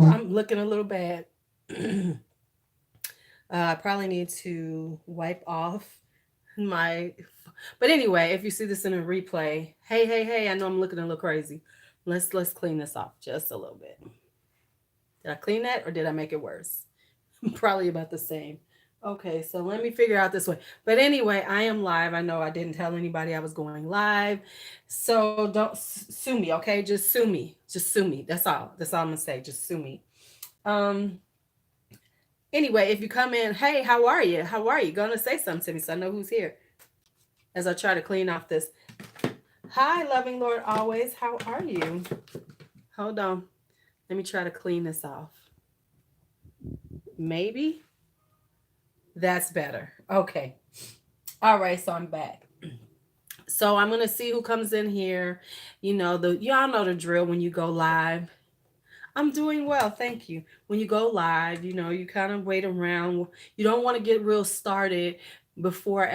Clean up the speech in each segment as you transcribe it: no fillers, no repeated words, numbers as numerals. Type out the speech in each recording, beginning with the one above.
I'm looking a little bad. I probably need to wipe off my. But anyway, if you see this in a replay, hey, hey, hey, I know I'm looking a little crazy. Let's clean this off just a little bit. Did I clean that or did I make it worse? Probably about the same. Okay, so let me figure out this way. But anyway, I am live. I know I didn't tell anybody I was going live. So don't sue me, okay? Just sue me. Just sue me. That's all. That's all I'm gonna say. Just sue me. Um anyway, if you come in, hey, how are you? How are you? Gonna say something to me so I know who's here as I try to clean off this. Hi, loving Lord always. How are you? Hold on. Let me try to clean this off. Maybe that's better. Okay. All right, so I'm back. So I'm gonna see who comes in here. You know, the y'all know the drill when you go live. I'm doing well, thank you. When you go live, you know, you kind of wait around. You don't want to get real started before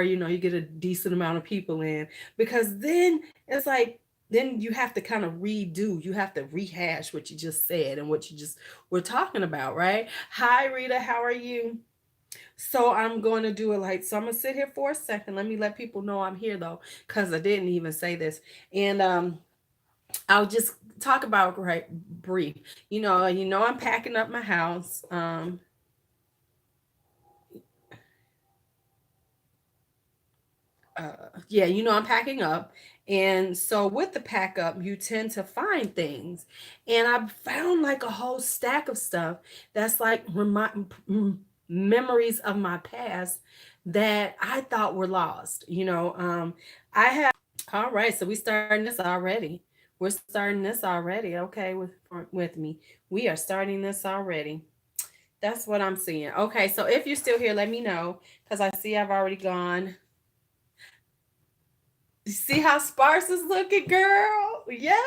you get a decent amount of people in, because then it's like then you have to kind of redo. You have to rehash what you just said and what you just were talking about, right? Hi Rita, how are you? So I'm going to do it like so. I'm gonna sit here for a second. Let me let people know I'm here though, because I didn't even say this. And I'll just talk about right brief. I'm packing up my house. Uh, yeah, I'm packing up. And so with the pack up, you tend to find things. And I found like a whole stack of stuff that's like memories of my past that I thought were lost. I have, all right, so we starting this already. We're starting this already. Okay, with me. We are starting this already. That's what I'm seeing. Okay, so if you're still here, let me know because I see I've already gone. You see how sparse is looking, girl? Yes,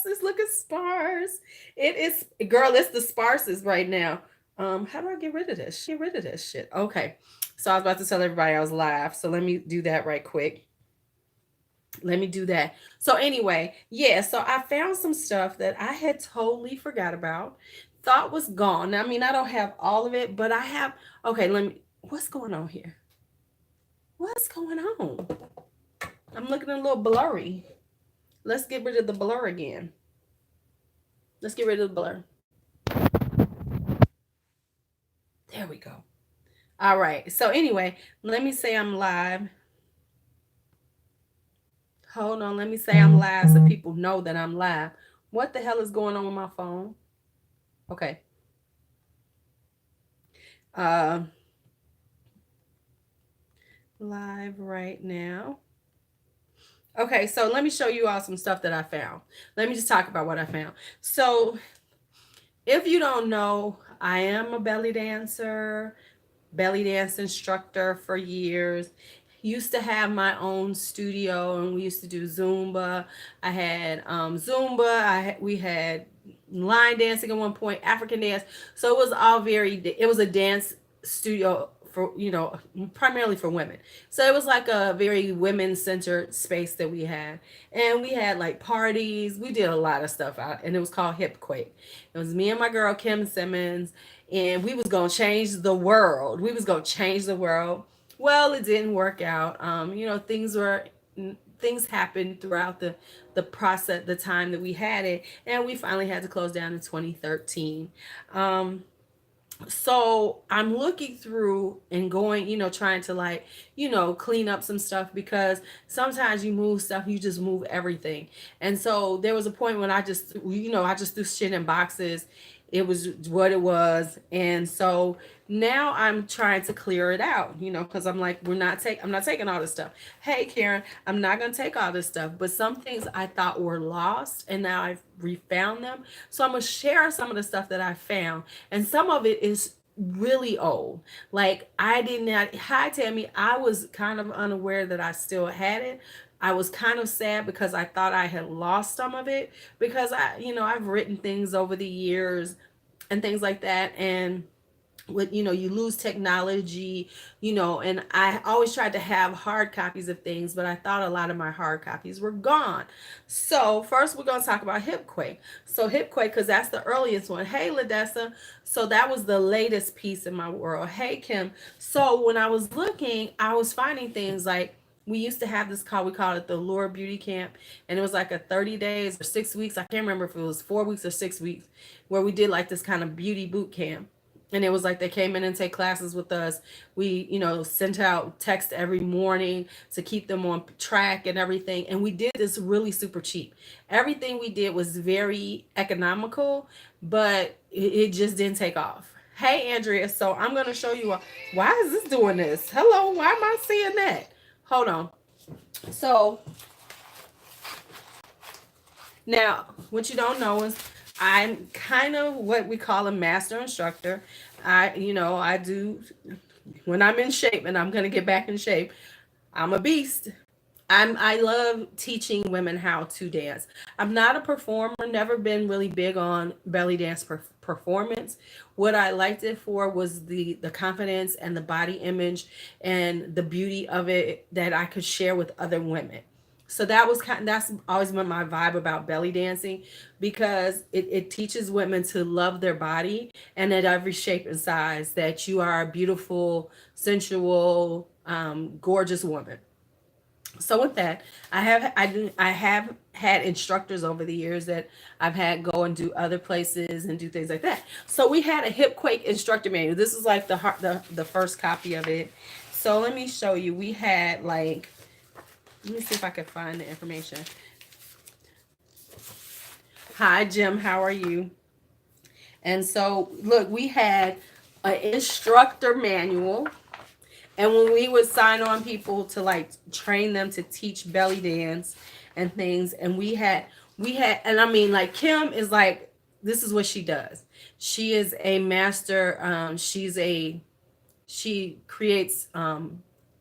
it's looking sparse. It is, girl. It's the sparsest right now. How do I get rid of this? Get rid of this shit. Okay, so I was about to tell everybody I was live. So let me do that right quick. Let me do that. So anyway, yeah, so I found some stuff that I had totally forgot about, thought was gone. I mean, I don't have all of it, but I have. Okay, let me. What's going on here? What's going on? I'm looking a little blurry. Let's get rid of the blur again. Let's get rid of the blur. There we go. All right. So anyway, let me say I'm live. Hold on. Let me say I'm live so people know that I'm live. What the hell is going on with my phone? Okay. Uh, live right now. Okay, so let me show you all some stuff that I found. Let me just talk about what I found. So, if you don't know, I am a belly dance instructor for years. Used to have my own studio and we used to do Zumba. I had Zumba. We had line dancing at one point, African dance. So it was all it was a dance studio for, primarily for women. So it was like a very women centered space that we had. And we had like parties. We did a lot of stuff out, and it was called Hip Quake. It was me and my girl Kim Simmons, and we was gonna change the world. We was gonna change the world. Well, it didn't work out. Things happened throughout the process, the time that we had it, and we finally had to close down in 2013. Um, so I'm looking through and going, trying to like, clean up some stuff, because sometimes you move stuff, you just move everything. And so there was a point when I just threw shit in boxes. It was what it was. And so now I'm trying to clear it out, because I'm not taking all this stuff. Hey Karen, I'm not gonna take all this stuff, but some things I thought were lost and now I've refound them. So I'm gonna share some of the stuff that I found, and some of it is really old. Like I did not. Hi Tammy, I was kind of unaware that I still had it. I was kind of sad because I thought I had lost some of it, because I've written things over the years and things like that. And with, you lose technology, and I always tried to have hard copies of things, but I thought a lot of my hard copies were gone. So first we're going to talk about Hipquake. So Hipquake, because that's the earliest one. Hey Ladessa. So that was the latest piece in my world. Hey Kim. So when I was looking, I was finding things like, we used to have this call, we called it the Lure Beauty Camp, and it was like a 30 days or 6 weeks, I can't remember if it was 4 weeks or 6 weeks, where we did like this kind of beauty boot camp. And it was like they came in and take classes with us. We, sent out text every morning to keep them on track and everything. And we did this really super cheap. Everything we did was very economical, but it just didn't take off. Hey, Andrea. So I'm going to show you. Why is this doing this? Hello. Why am I seeing that? Hold on. So now, what you don't know is I'm kind of what we call a master instructor. I do, when I'm in shape, and I'm going to get back in shape, I'm a beast. I love teaching women how to dance. I'm not a performer, never been really big on belly dance performance. What I liked it for was the confidence and the body image and the beauty of it that I could share with other women. So that's always been my vibe about belly dancing, because it teaches women to love their body, and at every shape and size, that you are a beautiful, sensual, gorgeous woman. So with that, I have had instructors over the years that I've had go and do other places and do things like that. So we had a Hipquake instructor manual. This is like the first copy of it. So let me show you. We had like, let me see if I can find the information. Hi Jim, how are you? And so look, we had an instructor manual. And when we would sign on people to like train them to teach belly dance and things, and and I mean, like, Kim is like, this is what she does. She is a master. She creates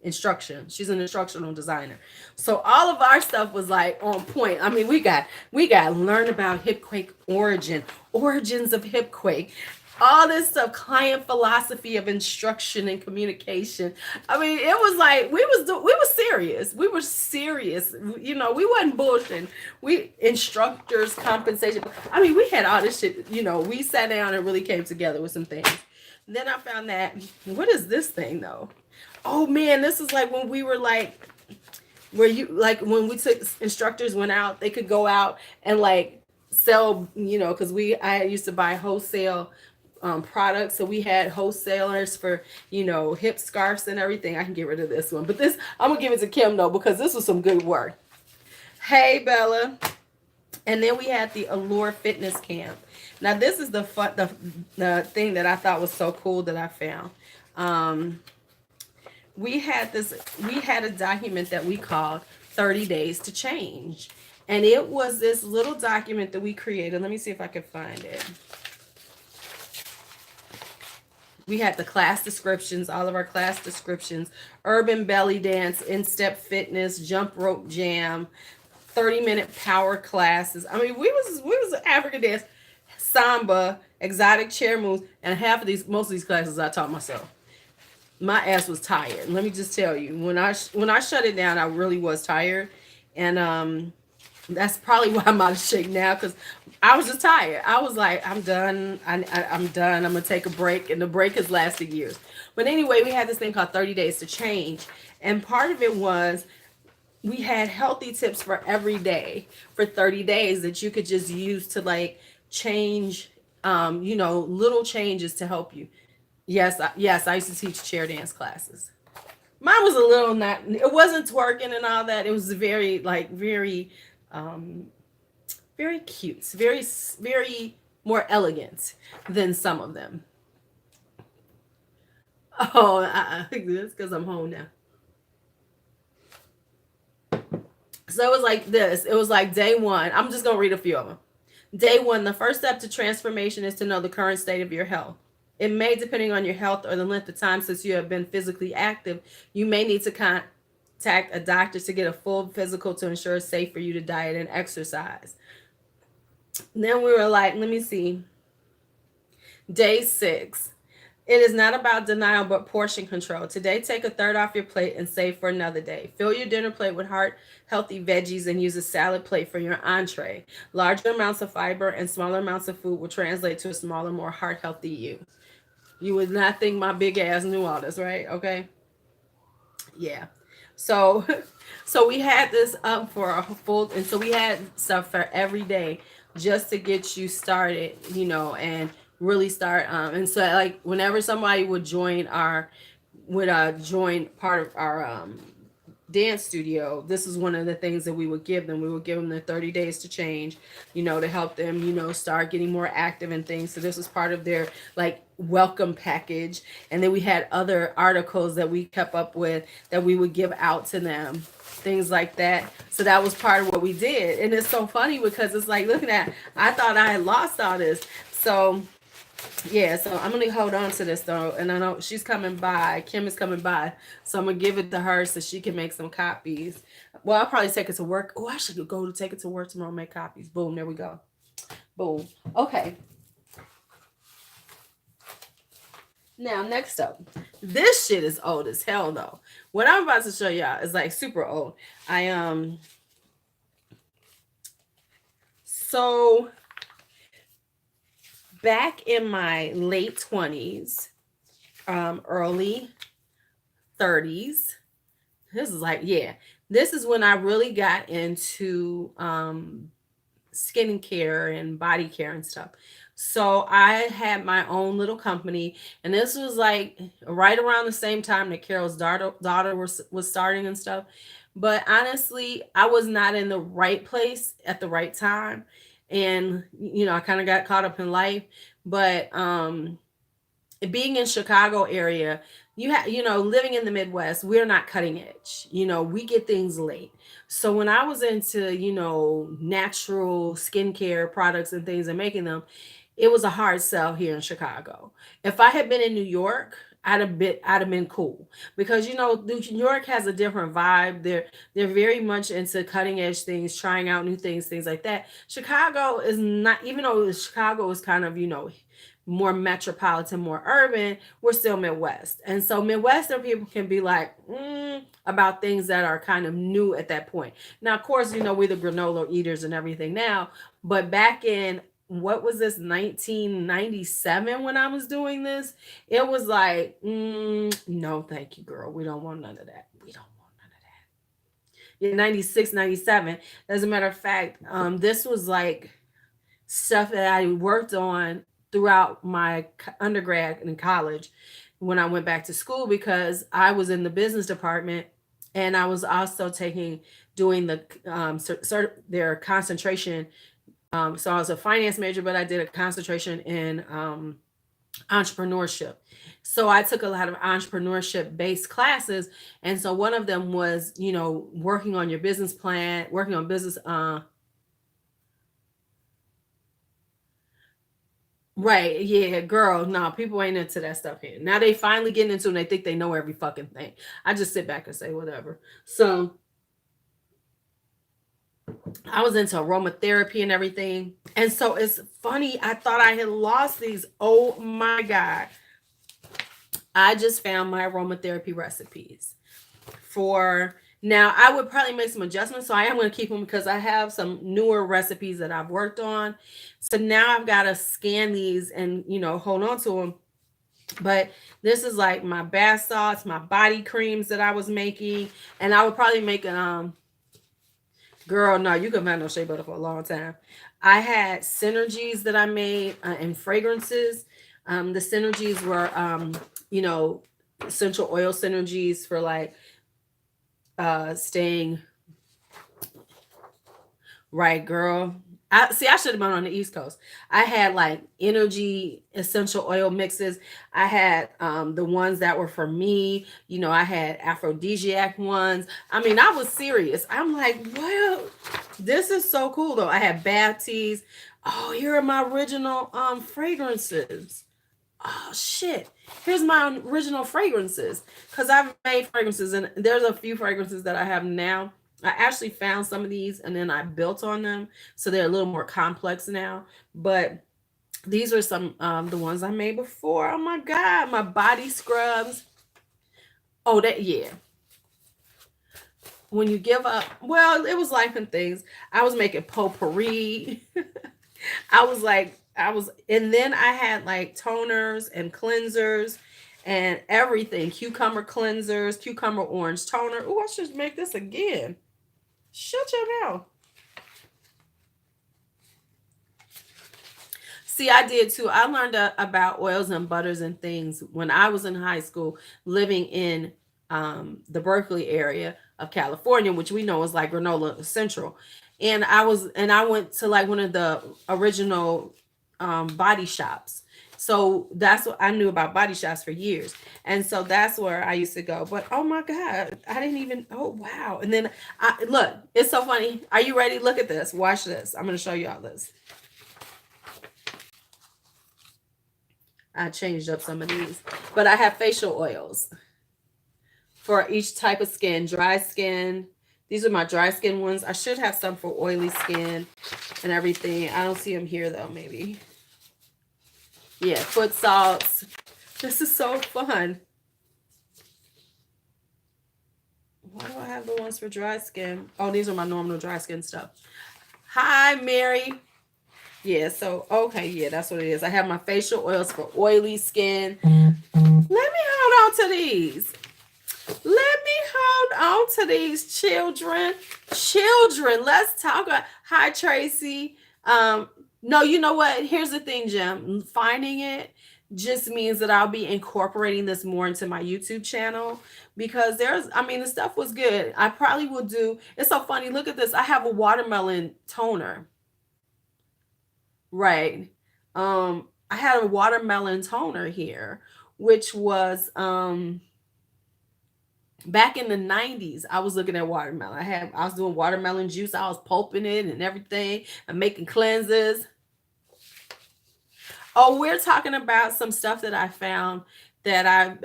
instruction. She's an instructional designer. So all of our stuff was like on point. I mean, we got to learn about Hipquake origins of Hipquake, all this stuff, client philosophy of instruction and communication. I mean, it was like we were serious. We were serious. We wasn't bullshitting. We instructors compensation. I mean, we had all this shit. We sat down and really came together with some things. Then I found that, what is this thing though? Oh man, this is like when we were like, where you like when we took instructors went out, they could go out and like sell, because I used to buy wholesale products. So we had wholesalers for, hip scarves and everything. I can get rid of this one, but this, I'm gonna give it to Kim though, because this was some good work. Hey Bella. And then we had the Allure Fitness Camp. Now this is the thing that I thought was so cool that I found. We had a document that we called 30 Days to Change. And it was this little document that we created. Let me see if I can find it. We had the class descriptions, all of our class descriptions: urban belly dance, in-step fitness, jump rope jam, 30-minute power classes. I mean, we was African dance, samba, exotic chair moves, and most of these classes I taught myself. My ass was tired. Let me just tell you, when I shut it down, I really was tired, and that's probably why I'm out of shape now, because I was just tired. I was like, I'm done. I'm done. I'm gonna take a break, and the break has lasted years. But anyway, we had this thing called 30 Days to Change, and part of it was we had healthy tips for every day for 30 days that you could just use to like change, little changes to help you. Yes, I used to teach chair dance classes. Mine was a little not, it wasn't twerking and all that. It was very, like, very cute, very more elegant than some of them. Oh, that's because I'm home now. So it was like this. It was like day one. I'm just going to read a few of them. Day one, the first step to transformation is to know the current state of your health. It may, depending on your health or the length of time since you have been physically active, you may need to contact a doctor to get a full physical to ensure it's safe for you to diet and exercise. Then we were like, let me see. Day 6. It is not about denial, but portion control. Today, take a third off your plate and save for another day. Fill your dinner plate with heart healthy veggies and use a salad plate for your entree. Larger amounts of fiber and smaller amounts of food will translate to a smaller, more heart healthy you. You would not think my big ass knew all this, right? Okay. Yeah. So so we had this up for a full, and so we had stuff for every day just to get you started, and really start, and so like whenever somebody would join our would join part of our dance studio, this is one of the things that we would give them. We would give them the 30 days to change, to help them, start getting more active and things. So this was part of their like welcome package. And then we had other articles that we kept up with that we would give out to them, things like that. So that was part of what we did. And it's so funny because it's like looking at, I thought I had lost all this. So yeah, so I'm gonna hold on to this though, and I know she's coming by. Kim is coming by, so I'm gonna give it to her so she can make some copies. Well, I'll probably take it to work. Oh, I should go to take it to work tomorrow and make copies. Boom, there we go. Boom. Okay. Now next up, this shit is old as hell though. What I'm about to show y'all is like super old. I so back in my late 20s, early 30s. This is like, yeah, this is when I really got into skincare and body care and stuff. So I had my own little company, and this was like right around the same time that Carol's daughter was starting and stuff. But honestly, I was not in the right place at the right time, and I kind of got caught up in life. But being in Chicago area, living in the Midwest, we're not cutting edge. We get things late. So when I was into, natural skincare products and things and making them, it was a hard sell here in Chicago. If I had been in New York, I'd have been cool because New York has a different vibe. They're very much into cutting edge things, trying out new things, things like that. Chicago is not, even though Chicago is kind of more metropolitan, more urban, we're still Midwest. And so Midwestern people can be like, about things that are kind of new at that point. Now, of course, we're the granola eaters and everything now, but back in, what was this, 1997 when I was doing this, it was like, no, thank you, girl. We don't want none of that. We don't want none of that. Yeah, 96, 97. As a matter of fact, this was like stuff that I worked on throughout my undergrad and college when I went back to school, because I was in the business department, and I was also doing the their concentration. So I was a finance major, but I did a concentration in entrepreneurship. So I took a lot of entrepreneurship based classes, and so one of them was working on your business plan, working on business. Right. Yeah, girl. No, people ain't into that stuff here. Now they finally getting into it and they think they know every fucking thing. I just sit back and say whatever. So I was into aromatherapy and everything. And so it's funny. I thought I had lost these. Oh my God. I just found my aromatherapy recipes for now. I would probably make some adjustments. So I am going to keep them because I have some newer recipes that I've worked on. So now I've got to scan these and, hold on to them. But this is like my bath salts, my body creams that I was making. And I would probably make an, girl, no, you can find no shea butter for a long time. I had synergies that I made and fragrances. The synergies were, essential oil synergies for like staying right, girl. I should have been on the East Coast. I had like energy essential oil mixes. I had the ones that were for me. I had aphrodisiac ones. I mean, I was serious. I'm like, well, this is so cool though. I had bath teas. Oh, here are my original fragrances. Oh shit. Here's my original fragrances. Because I've made fragrances, and there's a few fragrances that I have now. I actually found some of these and then I built on them. So they're a little more complex now. But These are some the ones I made before. Oh my god, my body scrubs. Oh, that yeah. When you give up, well, it was life and things. I was making potpourri. And then I had like toners and cleansers and everything. Cucumber cleansers, cucumber orange toner. Oh, I should make this again. Shut your mouth. See, I did too. I learned about oils and butters and things when I was in high school, living in the Berkeley area of California, which we know is like granola central. And I went to like one of the original body shops. So that's what I knew about body shops for years. And so that's where I used to go. But oh my God, I didn't even, oh wow. And then look, it's so funny. Are you ready? Look at this. Watch this. I'm going to show you all this. I changed up some of these, but I have facial oils for each type of skin. Dry skin. These are my dry skin ones. I should have some for oily skin and everything. I don't see them here though, maybe. Yeah, foot salts. This is so fun. Why do I have the ones for dry skin? Oh, these are my normal dry skin stuff. Hi, Mary. Yeah, so okay, yeah, that's what it is. I have my facial oils for oily skin. Let me hold on to these. Let me hold on to these children. Children, let's talk about. Hi, Tracy. No, you know what? Here's the thing, Jim. Finding it just means that I'll be incorporating this more into my YouTube channel because the stuff was good. I probably will do. It's so funny. Look at this. I have a watermelon toner. Right. I had a watermelon toner here, which was back in the 90s. I was looking at watermelon. I was doing watermelon juice. I was pulping it and everything and making cleanses. Oh, we're talking about some stuff that I found that I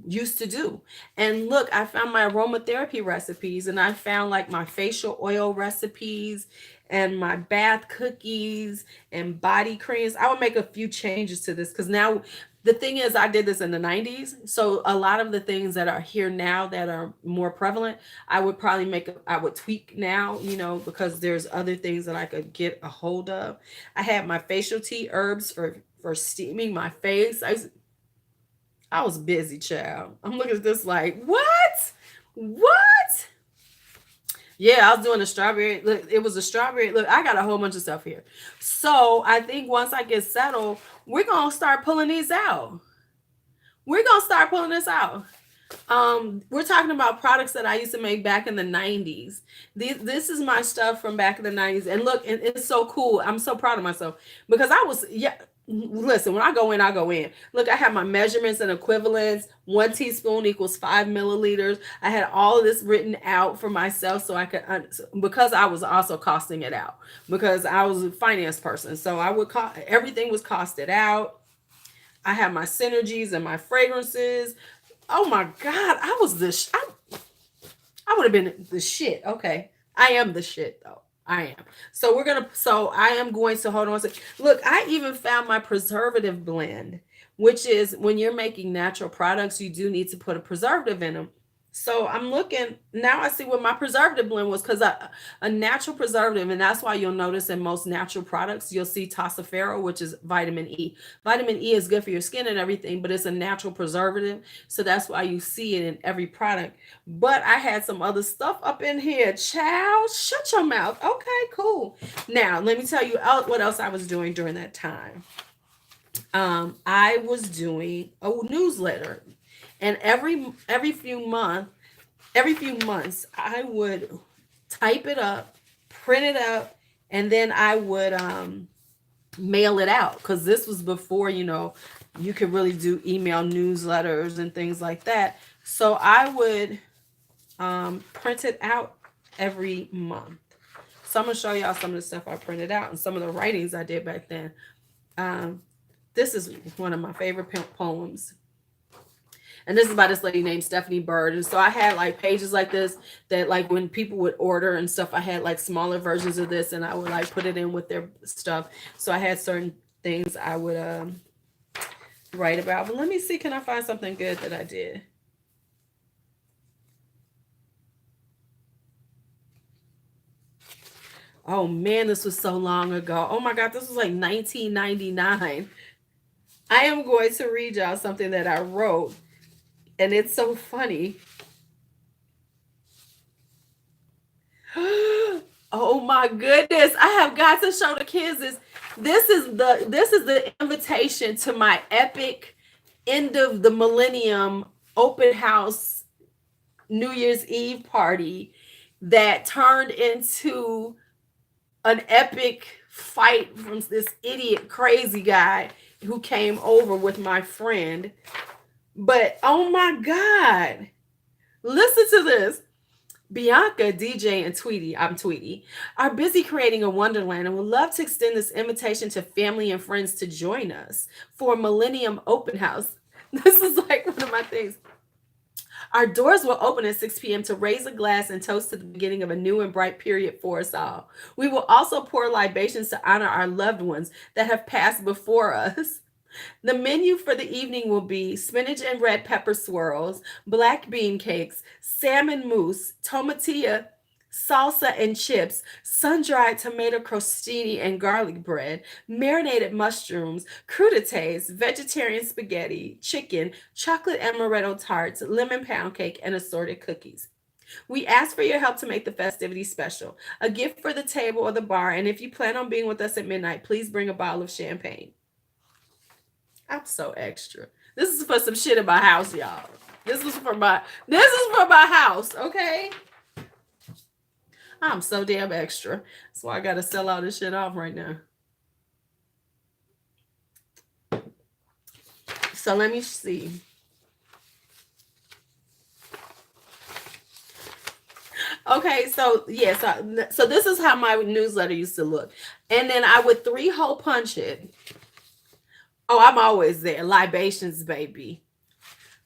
used to do. And look, I found my aromatherapy recipes and I found like my facial oil recipes and my bath cookies and body creams. I would make a few changes to this because now the thing is, I did this in the 90s. So a lot of the things that are here now that are more prevalent, I would probably I would tweak now, because there's other things that I could get a hold of. I had my facial tea herbs for steaming my face. I was busy, child. I'm looking at this like, what? What? Yeah, I was doing a strawberry. Look, it was a strawberry. Look, I got a whole bunch of stuff here. So I think once I get settled, we're gonna start pulling these out. We're gonna start pulling this out. We're talking about products that I used to make back in the 90s. This is my stuff from back in the 90s. And look, it's so cool. I'm so proud of myself because listen, when I go in, I go in. Look, I have my measurements and equivalents. 1 teaspoon equals 5 milliliters. I had all of this written out for myself so I could, because I was also costing it out because I was a finance person. So everything was costed out. I have my synergies and my fragrances. Oh my God, I was I would have been the shit. Okay. I am the shit though. I am. So I am going to hold on to, look, I even found my preservative blend, which is when you're making natural products, you do need to put a preservative in them. So I'm looking now. I see what my preservative blend was because a natural preservative, and that's why you'll notice in most natural products you'll see tocopherol, which is vitamin E. Vitamin E is good for your skin and everything, but it's a natural preservative, so that's why you see it in every product. But I had some other stuff up in here. Child, shut your mouth. Okay, cool. Now let me tell you what else I was doing during that time. I was doing a newsletter. And every few months, I would type it up, print it up, and then I would mail it out because this was before you could really do email newsletters and things like that. So I would print it out every month. So I'm gonna show y'all some of the stuff I printed out and some of the writings I did back then. This is one of my favorite poems. And this is by this lady named Stephanie Bird. And so I had like pages like this that like when people would order and stuff, I had like smaller versions of this and I would like put it in with their stuff. So I had certain things I would write about. But let me see, can I find something good that I did? Oh man, this was so long ago. Oh my God, this was like 1999. I am going to read y'all something that I wrote, and it's so funny. Oh my goodness, I have got to show the kids this. This is the invitation to my epic end of the millennium open house New Year's Eve party that turned into an epic fight from this idiot crazy guy who came over with my friend. But oh my God, listen to this. Bianca, DJ, and Tweety, I'm Tweety, are busy creating a wonderland and would love to extend this invitation to family and friends to join us for a Millennium Open House. This is like one of my things. Our doors will open at 6 p.m. to raise a glass and toast to the beginning of a new and bright period for us all. We will also pour libations to honor our loved ones that have passed before us. The menu for the evening will be spinach and red pepper swirls, black bean cakes, salmon mousse, tomatilla, salsa and chips, sun-dried tomato crostini and garlic bread, marinated mushrooms, crudités, vegetarian spaghetti, chicken, chocolate amaretto tarts, lemon pound cake, and assorted cookies. We ask for your help to make the festivities special. A gift for the table or the bar, and if you plan on being with us at midnight, please bring a bottle of champagne. I'm so extra. This is for some shit in my house, y'all. This is for my house, okay? I'm so damn extra. That's why I gotta sell all this shit off right now. So let me see. Okay, so yes, so this is how my newsletter used to look. And then I would 3-hole punch it. Oh, I'm always there. Libations, baby.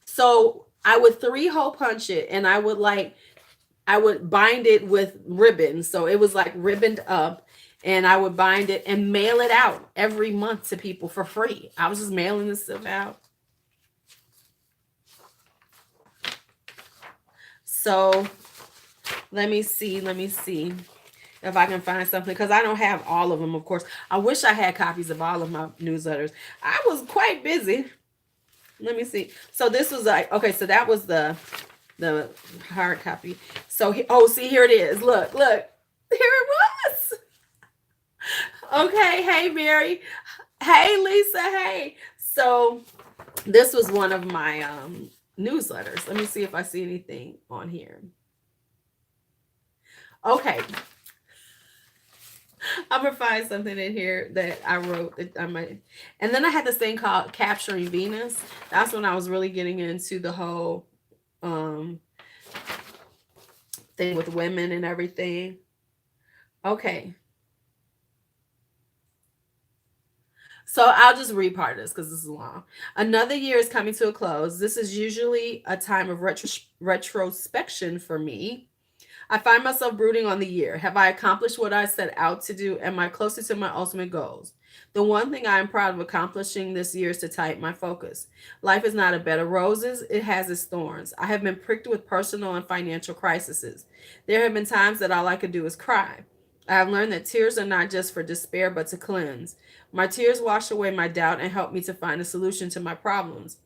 So I would 3-hole punch it, and I would bind it with ribbon. So it was like ribboned up, and I would bind it and mail it out every month to people for free. I was just mailing this stuff out. So let me see if I can find something, because I don't have all of them, of course. I wish I had copies of all of my newsletters. I was quite busy. Let me see. So this was like, okay, so that was the hard copy. So oh, see, here it is. Look, here it was. Okay, hey Mary, hey Lisa, hey. So this was one of my newsletters. Let me see if I see anything on here. Okay, I'm gonna find something in here that I wrote that I might. And then I had this thing called Capturing Venus. That's when I was really getting into the whole um thing with women and everything. Okay. So I'll just read part of this because this is long. Another year is coming to a close. This is usually a time of retrospection for me. I find myself brooding on the year. Have I accomplished what I set out to do? Am I closer to my ultimate goals? The one thing I am proud of accomplishing this year is to tighten my focus. Life is not a bed of roses, it has its thorns. I have been pricked with personal and financial crises. There have been times that all I could do is cry. I have learned that tears are not just for despair, but to cleanse. My tears wash away my doubt and help me to find a solution to my problems.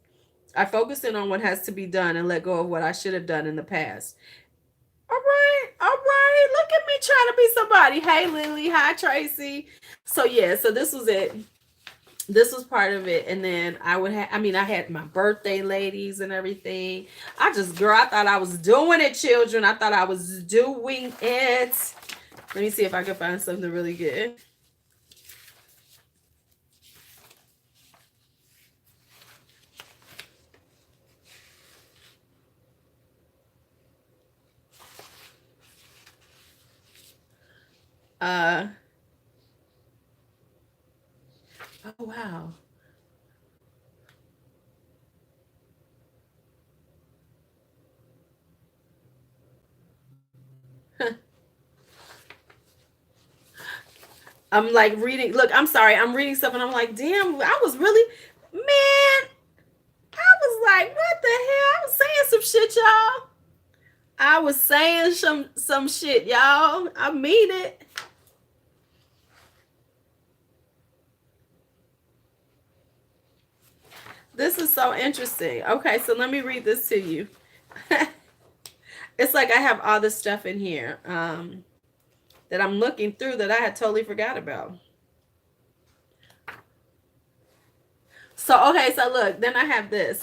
I focus in on what has to be done and let go of what I should have done in the past. All right, all right. Look at me trying to be somebody. Hey, Lily. Hi, Tracy. So yeah, so this was it. This was part of it, and then I would have. I mean, I had my birthday ladies and everything. Girl, I thought I was doing it, children. I thought I was doing it. Let me see if I can find something really good. Uh, oh wow. I'm like reading. Look, I'm sorry. I'm reading stuff and I'm like, damn, I was really, man, I was like, what the hell? I was saying some shit, y'all. I was saying some shit, y'all. I mean it. This is so interesting. Okay, so let me read this to you. It's like I have all this stuff in here that I'm looking through that I had totally forgot about. So, okay, so look, then I have this.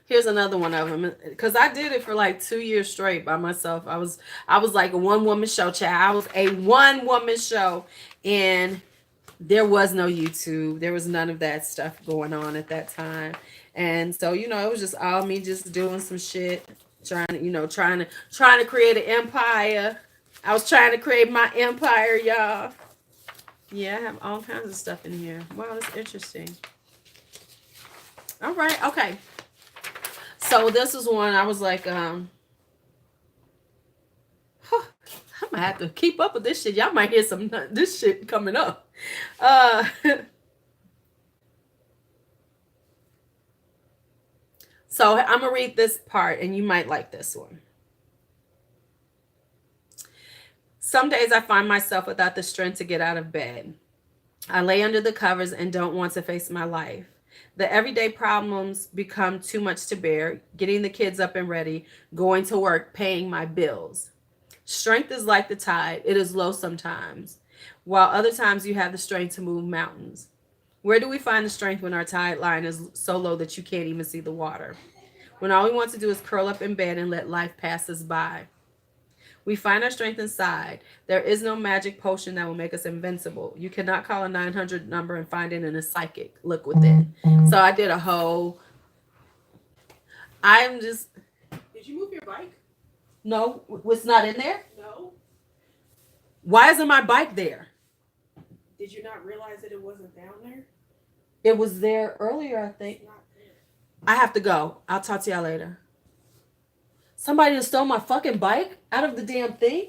Here's another one of them, because I did it for like 2 years straight by myself. I was like a one-woman show, child. I was a one-woman show, and there was no YouTube. There was none of that stuff going on at that time. And so, you know, it was just all me just doing some shit, trying to create an empire. I was trying to create my empire, y'all. Yeah, I have all kinds of stuff in here. Wow, that's interesting. All right, okay. So this is one I was like, I'm gonna have to keep up with this shit. Y'all might hear some this shit coming up. So I'm gonna read this part, and you might like this one. Some days I find myself without the strength to get out of bed. I lay under the covers and don't want to face my life. The everyday problems become too much to bear, getting the kids up and ready, going to work, paying my bills. Strength is like the tide. It is low sometimes, while other times you have the strength to move mountains. Where do we find the strength when our tide line is so low that you can't even see the water? When all we want to do is curl up in bed and let life pass us by. We find our strength inside. There is no magic potion that will make us invincible. You cannot call a 900 number and find it in a psychic look within. So I did a whole... I'm just... Did you move your bike? No, it's not in there? No. Why isn't my bike there? Did you not realize that it wasn't down there? It was there earlier, I think. It's not there. I have to go. I'll talk to y'all later. Somebody stole my fucking bike out of the damn thing?